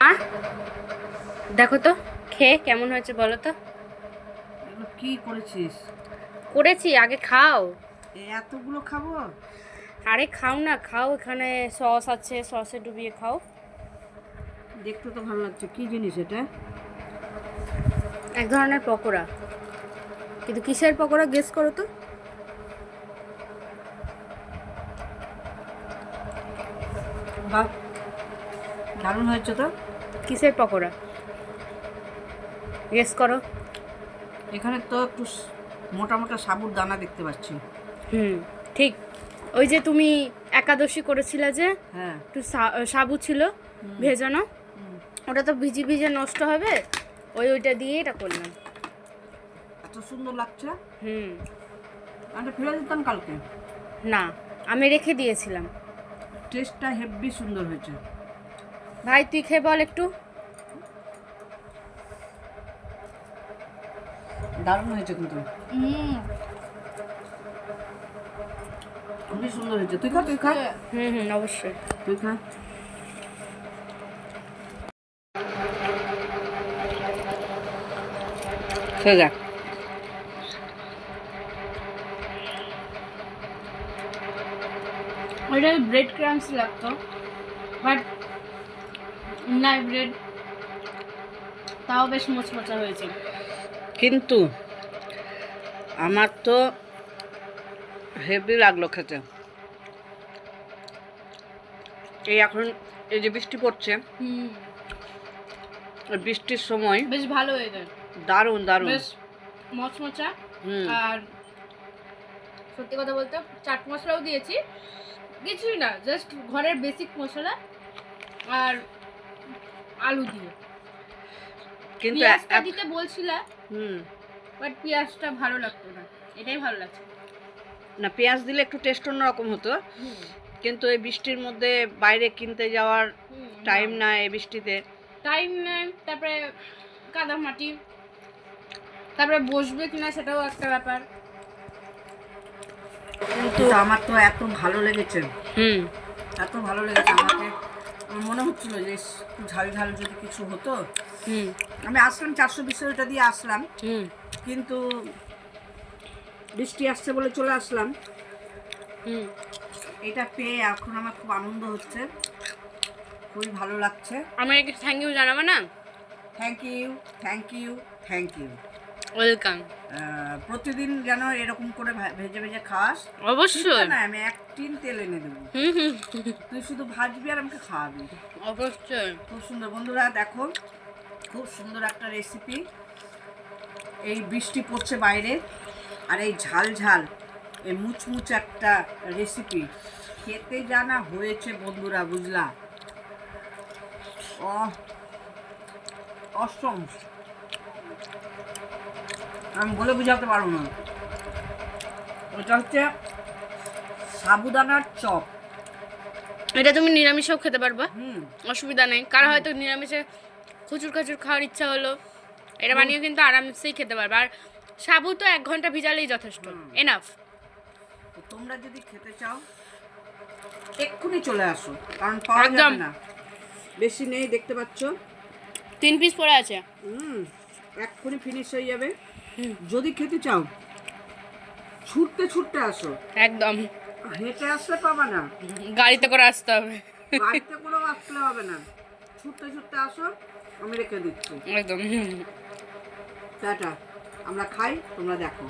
আর দেখো তো খেয়ে কেমন হয়েছে বলো তো। এগুলো কি করেছিস? করেছি, আগে খাও। এতগুলো খাবো? আরে খাও না, খাও, এখানে সস আছে, সসে ডুবিয়ে খাও। দেখতে তো ভালো লাগছে। কি জিনিস এটা? এক ধরনের পকোড়া, কিন্তু কিসের পকোড়া গেস করো তো। বাহ, দারুণ হয়েছে তো। কিসের পকোড়া গেস করো। এখানে তো একটু মোটা মোটা সাবুর দানা দেখতে পাচ্ছি। ঠিক। ওই যে তুমি একাদশী করেছিলে যে হ্যাঁ। একটু সাবু ছিল ভেজানো, ওটা তো ভিজে ভিজে নষ্ট হবে, ওইটা দিয়ে এটা করলাম। এত সুন্দর লাগছে। আমি ফেলে দিতাম কালকে। না, আমি রেখে দিয়েছিলাম। টেস্টটা হেভি সুন্দর হয়েছে। ভাই তুই খেয়ে বল একটু। দারুণ হয়েছে কিন্তু, খুবই সুন্দর হয়েছে। তুই খা, তুই খা। অবশ্যই তুই খা। খেয়ে যা। ওইটা ব্রেড ক্রাম্পস লাগতো, বাট না, ব্রেড তাও বেশ মোচমোচা হয়েছে। কিন্তু আমার তো হেভি লাগলো খেতে। এই এখন এই যে বৃষ্টি পড়ছে, বৃষ্টির সময় বেশ ভালো হয়েছে, দারুণ দারুণ, বেশ মচমচা। আর সত্যি কথা বলতে চাট মশলাও দিয়েছি, কিছুই না, জাস্ট ঘরের বেসিক মশলা আর আলু দিয়ে। কিন্তু পেঁয়াজটা দিতে বলছিলা, বাট পেঁয়াজটা ভালো লাগতো না, এটাই ভালো লাগছে। না, পেঁয়াজ দিলে একটু টেস্ট অন্যরকম হতো, কিন্তু এই বৃষ্টির মধ্যে বাইরে কিনতে যাওয়ার টাইম না, এই বৃষ্টিতে টাইম নেই, তারপরে কাদা মাটি, তারপরে বসবে কিনা সেটাও একটা ব্যাপার। কিন্তু আমার তো এত ভালো লেগেছে, এত ভালো লেগেছে আমাকে। আমার মনে হচ্ছিল যে একটু ঝাল ঝাল যদি কিছু হতো। আমি আসলাম 420 ওটা দিয়ে আসলাম, কিন্তু বৃষ্টি আসছে বলে চলে আসলাম। এটা পেয়ে এখন আমার খুব আনন্দ হচ্ছে, খুবই ভালো লাগছে। আমি একটু থ্যাংক ইউ জানাবো না? Thank you, thank you, thank you, welcome. প্রতিদিন যেন এরকম করে ভেজে ভেজে খাওয়াস। অবশ্যই না, আমি 1 টিন তেল এনে দেবো, তুই শুধু ভাজবি আর আমাকে খাওয়াবি। অবশ্যই। খুব সুন্দর বন্ধুরা, দেখো খুব সুন্দর একটা রেসিপি। এই বৃষ্টি পড়ছে বাইরে, আর এই ঝাল ঝাল এই মুচমুচে একটা রেসিপি খেতে জানা হয়েছে বন্ধুরা, বুঝলা? অসম, আমি বলে বুঝাতে পারবো না। ওটা হচ্ছে সাবুদানার চপ। এটা তুমি নিরামিষেও খেতে পারবা, অসুবিধা নেই। কার হয়তো নিরামিষে খুচুর খাচুর খাওয়ার ইচ্ছা হলো, এটা বানিয়ে কিন্তু আরামসেই খেতে পারবা। আর সাবু তো 1 ঘন্টা ভিজালেই যথেষ্ট, এনাফ। তোমরা যদি খেতে চাও এক্ষুনি চলে আসো, কারণ পাওয়া যাবে না, বেশি নেই, দেখতে পাচ্ছ 3 পিস পড়ে আছে। এক্ষুনি ফিনিশ হয়ে যাবে। যদি খেতে চাও ছুটতে ছুটতে আসো, একদম হেঁটে আসলে পাবা না, গাড়িতে করে আসতে হবে। গাড়িতে করেও আসলে হবে না, ছুটতে ছুটতে আসো, আমি রেখে দিচ্ছি। একদম। টাটা, আমরা খাই, তোমরা দেখো।